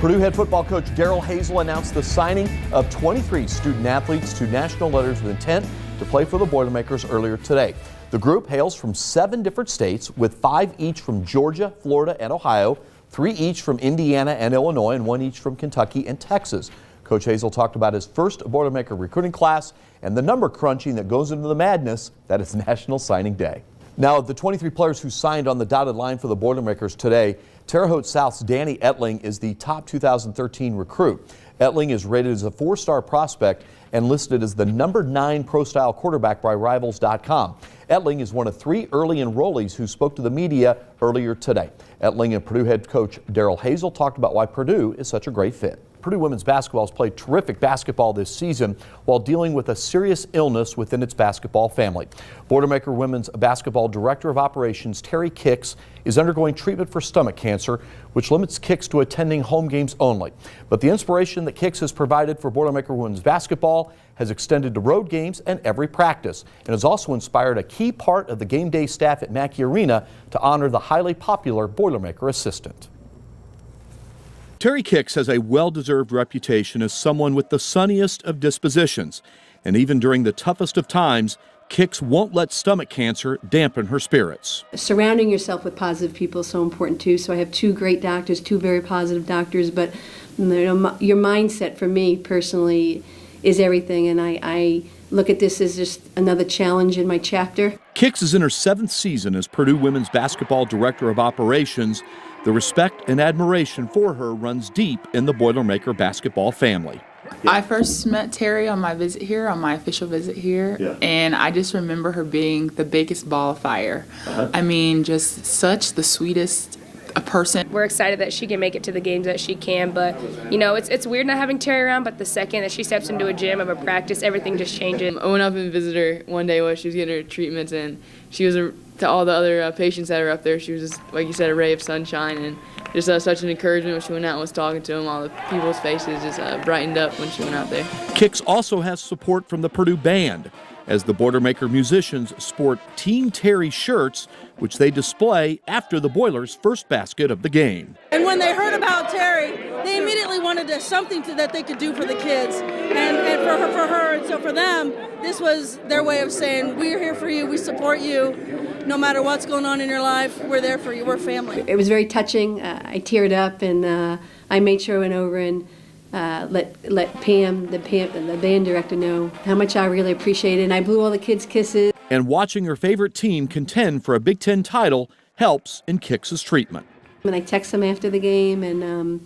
Purdue head football coach Daryl Hazel announced the signing of 23 student athletes to national letters of intent to play for the Boilermakers earlier today. The group hails from 7 different states, with 5 each from Georgia, Florida, and Ohio, 3 each from Indiana and Illinois, and 1 each from Kentucky and Texas. Coach Hazel talked about his first Boilermaker recruiting class and the number crunching that goes into the madness that is National Signing Day. Now, of the 23 players who signed on the dotted line for the Boilermakers today, Terre Haute South's Danny Etling is the top 2013 recruit. Etling is rated as a 4-star prospect and listed as the number 9 pro-style quarterback by Rivals.com. Etling is one of 3 early enrollees who spoke to the media earlier today. Etling and Purdue head coach Daryl Hazel talked about why Purdue is such a great fit. Purdue women's basketball has played terrific basketball this season while dealing with a serious illness within its basketball family. Boilermaker women's basketball director of operations Terry Kicks is undergoing treatment for stomach cancer, which limits Kicks to attending home games only. But the inspiration that Kicks has provided for Boilermaker women's basketball has extended to road games and every practice, and has also inspired a key part of the game day staff at Mackey Arena to honor the highly popular Boilermaker assistant. Terry Kicks has a well-deserved reputation as someone with the sunniest of dispositions, and even during the toughest of times, Kicks won't let stomach cancer dampen her spirits. Surrounding yourself with positive people is so important too. So I have 2 great doctors, 2 very positive doctors, but your mindset for me personally is everything, and I look at this as just another challenge in my chapter. Kicks is in her 7th season as Purdue women's basketball director of operations. The respect and admiration for her runs deep in the Boilermaker basketball family. I first met Terry on my visit here, on my official visit here, and I just remember her being the biggest ball of fire. I mean, just such the sweetest a person. We're excited that she can make it to the games that she can, but you know, it's weird not having Terry around, but the second that she steps into a gym of a practice, everything just changes. I went up and visited her one day while she was getting her treatments, and she was, to all the other patients that were up there, she was just, like you said, a ray of sunshine, and just such an encouragement when she went out and was talking to them. All the people's faces just brightened up when she went out there. Kicks also has support from the Purdue Band, as the Boilermaker musicians sport Team Terry shirts, which they display after the Boilers' first basket of the game. And when they heard about Terry, they immediately wanted something that they could do for the kids and for her. And so for them, this was their way of saying, we're here for you, we support you. No matter what's going on in your life, we're there for you, we're family. It was very touching. I teared up, and I made sure I went over and let Pam, the band director, know how much I really appreciate it. And I blew all the kids kisses. And watching her favorite team contend for a Big Ten title helps in Kicks' treatment. And I text them after the game, and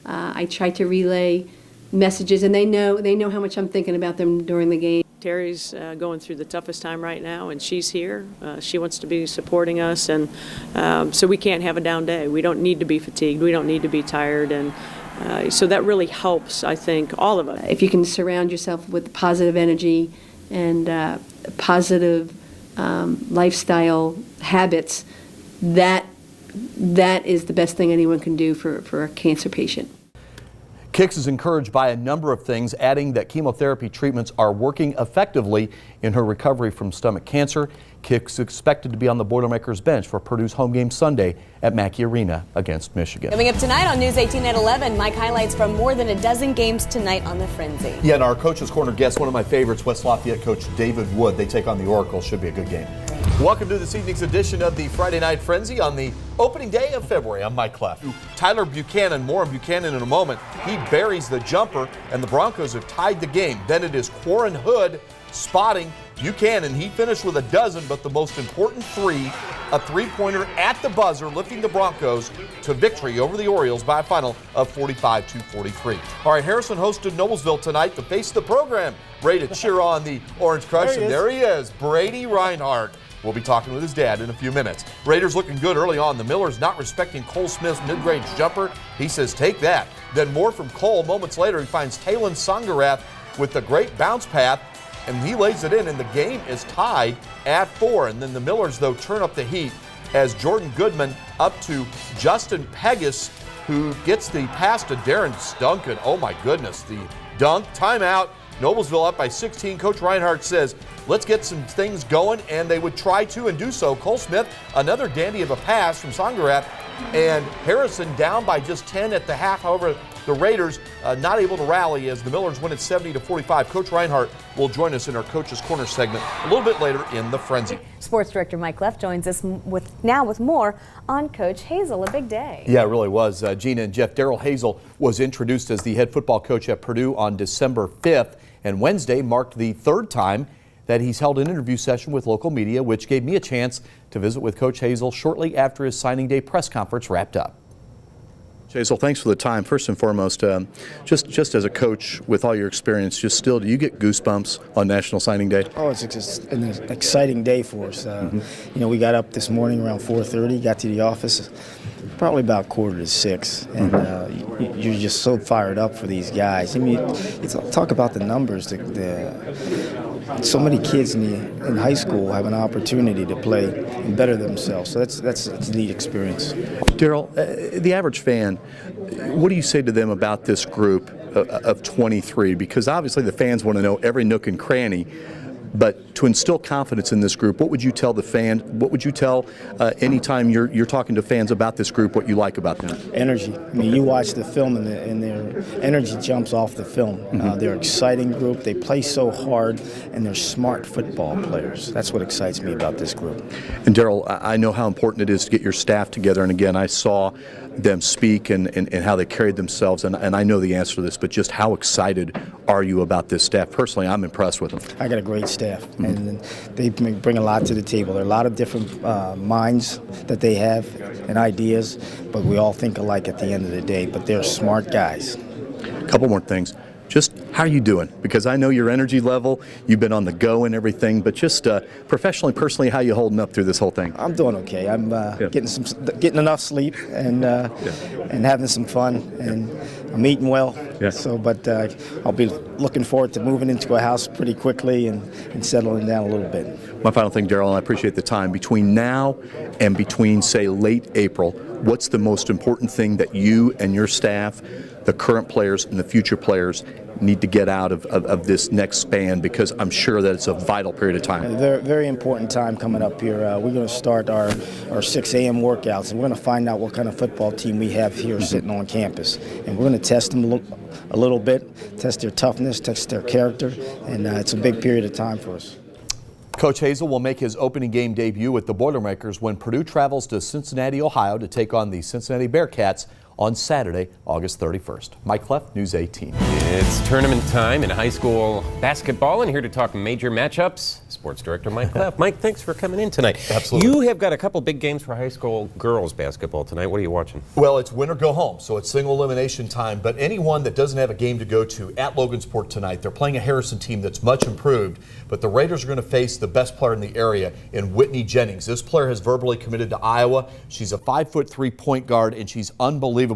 I try to relay messages, and they know how much I'm thinking about them during the game. Terry's going through the toughest time right now, and she's here. She wants to be supporting us, and so we can't have a down day. We don't need to be fatigued. We don't need to be tired, and so that really helps, I think, all of us. If you can surround yourself with positive energy and positive lifestyle habits, that is the best thing anyone can do for a cancer patient. Kicks is encouraged by a number of things, adding that chemotherapy treatments are working effectively in her recovery from stomach cancer. Kicks is expected to be on the Boilermakers bench for Purdue's home game Sunday at Mackey Arena against Michigan. Coming up tonight on News 18 at 11, Mike highlights from more than a dozen games tonight on the Frenzy. Yeah, and our Coach's Corner guest, one of my favorites, West Lafayette coach David Wood. They take on the Oracle. Should be a good game. Welcome to this evening's edition of the Friday Night Frenzy on the opening day of February. I'm Mike Cleff. Tyler Buchanan, more on Buchanan in a moment. He buries the jumper, and the Broncos have tied the game. Then it is Quarren Hood spotting Buchanan. He finished with a dozen, but the most important a three-pointer at the buzzer, lifting the Broncos to victory over the Orioles by a final of 45-43. All right, Harrison hosted Noblesville tonight to face the program, ready to cheer on the Orange Crush, and there he is, Brady Reinhardt. We'll be talking with his dad in a few minutes. Raiders looking good early on. The Millers not respecting Cole Smith's mid-range jumper. He says, take that. Then more from Cole. Moments later, he finds Talon Songarath with the great bounce path, and he lays it in, and the game is tied at 4. And then the Millers, though, turn up the heat as Jordan Goodman up to Justin Pegas, who gets the pass to Darren Duncan. Oh, my goodness, the dunk. Timeout. Noblesville up by 16. Coach Reinhardt says, let's get some things going, and they would try to and do so. Cole Smith, another dandy of a pass from Songarath, and Harrison down by just 10 at the half. However, the Raiders not able to rally as the Millers win at 70-45. Coach Reinhardt will join us in our Coach's Corner segment a little bit later in the Frenzy. Sports Director Mike Cleff joins us with more on Coach Hazel. A big day. Yeah, it really was. Gina and Jeff, Daryl Hazel was introduced as the head football coach at Purdue on December 5th, and Wednesday marked the third time that he's held an interview session with local media, which gave me a chance to visit with Coach Hazel shortly after his signing day press conference wrapped up. Hazel, thanks for the time. First and foremost, just as a coach with all your experience, just still, do you get goosebumps on National Signing Day? Oh, it's just an exciting day for us. You know, we got up this morning around 4:30, got to the office probably about 5:45, and you're just so fired up for these guys. I mean, talk about the numbers. So many kids in high school have an opportunity to play and better themselves. So that's a neat experience. Daryl, the average fan, what do you say to them about this group of 23? Because obviously the fans want to know every nook and cranny, but to instill confidence in this group, what would you tell the fan? What would you tell anytime you're talking to fans about this group, what you like about them? Energy. I mean, you watch the film and their energy jumps off the film. They're an exciting group. They play so hard, and they're smart football players. That's what excites me about this group. And Daryl, I know how important it is to get your staff together, and again, I saw them speak and how they carried themselves, and I know the answer to this, but just how excited are you about this staff? Personally, I'm impressed with them. I got a great staff, and they bring a lot to the table. There are a lot of different minds that they have and ideas, but we all think alike at the end of the day, but they're smart guys. A couple more things. Just how are you doing? Because I know your energy level, you've been on the go and everything, but just professionally, personally, how you holding up through this whole thing? I'm doing okay. I'm getting enough sleep and having some fun, and I'm eating well. Yeah. So, but I'll be looking forward to moving into a house pretty quickly and settling down a little bit. My final thing, Daryl, and I appreciate the time, between now and between, say, late April, what's the most important thing that you and your staff, the current players and the future players, need to get out of this next span, because I'm sure that it's a vital period of time? Very, very important time coming up here. We're going to start our 6 a.m. workouts, and we're going to find out what kind of football team we have here sitting on campus. And we're going to test them a little bit, test their toughness, test their character, and it's a big period of time for us. Coach Hazel will make his opening game debut with the Boilermakers when Purdue travels to Cincinnati, Ohio to take on the Cincinnati Bearcats on Saturday, August 31st. Mike Cleff, News 18. It's tournament time in high school basketball, and here to talk major matchups, Sports Director Mike Cleff. Mike, thanks for coming in tonight. Absolutely. You have got a couple big games for high school girls basketball tonight. What are you watching? Well, it's win or go home, so it's single elimination time. But anyone that doesn't have a game to go to at Logansport tonight, they're playing a Harrison team that's much improved. But the Raiders are going to face the best player in the area in Whitney Jennings. This player has verbally committed to Iowa. She's a 5'3" point guard, and she's unbelievable.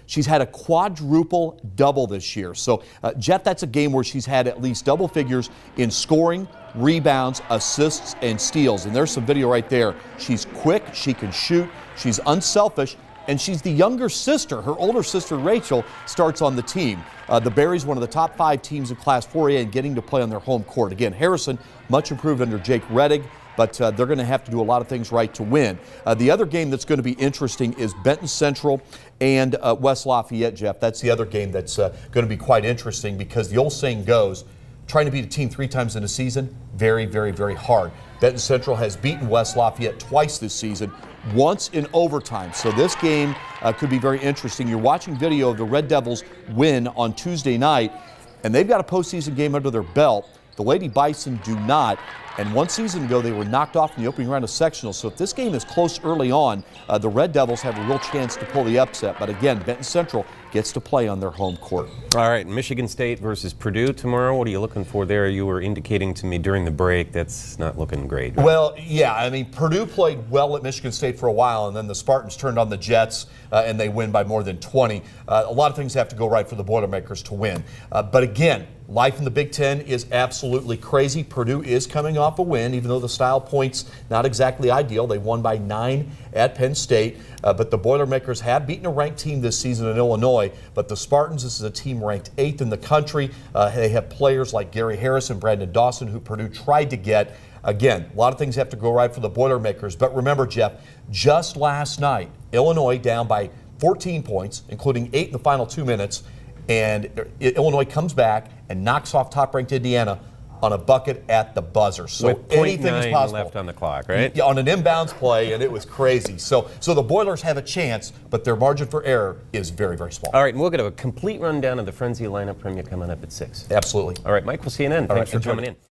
She's had a quadruple double this year. So, Jeff, that's a game where she's had at least double figures in scoring, rebounds, assists, and steals. And there's some video right there. She's quick, she can shoot, she's unselfish, and she's the younger sister. Her older sister, Rachel, starts on the team. The Berries, one of the top 5 teams in Class 4A, and getting to play on their home court. Again, Harrison, much improved under Jake Reddig, but they're going to have to do a lot of things right to win. The other game that's going to be interesting is Benton Central and West Lafayette, Jeff. That's the other game that's going to be quite interesting, because the old saying goes, trying to beat a team 3 times in a season, very, very, very hard. Benton Central has beaten West Lafayette twice this season, once in overtime. So this game could be very interesting. You're watching video of the Red Devils win on Tuesday night, and they've got a postseason game under their belt. The Lady Bison do not. And one season ago, they were knocked off in the opening round of sectionals. So if this game is close early on, the Red Devils have a real chance to pull the upset. But again, Benton Central gets to play on their home court. All right, Michigan State versus Purdue tomorrow. What are you looking for there? You were indicating to me during the break that's not looking great. Right? Well, yeah, I mean, Purdue played well at Michigan State for a while, and then the Spartans turned on the Jets, and they win by more than 20. A lot of things have to go right for the Boilermakers to win. But again, life in the Big Ten is absolutely crazy. Purdue is coming off a win, even though the style points not exactly ideal. They won by 9 at Penn State. But the Boilermakers have beaten a ranked team this season in Illinois. But the Spartans, this is a team ranked 8th in the country. They have players like Gary Harris and Brandon Dawson, who Purdue tried to get. Again, a lot of things have to go right for the Boilermakers. But remember, Jeff, just last night, Illinois down by 14 points, including 8 in the final 2 minutes. and Illinois comes back and knocks off top-ranked Indiana on a bucket at the buzzer. So with anything is 0.9 possible. left on the clock, right? Yeah, on an inbounds play, and it was crazy. So the Boilers have a chance, but their margin for error is very, very small. All right, and we'll get a complete rundown of the Frenzy lineup from you coming up at 6. Absolutely. All right, Mike, we'll see you then. Thanks for coming in.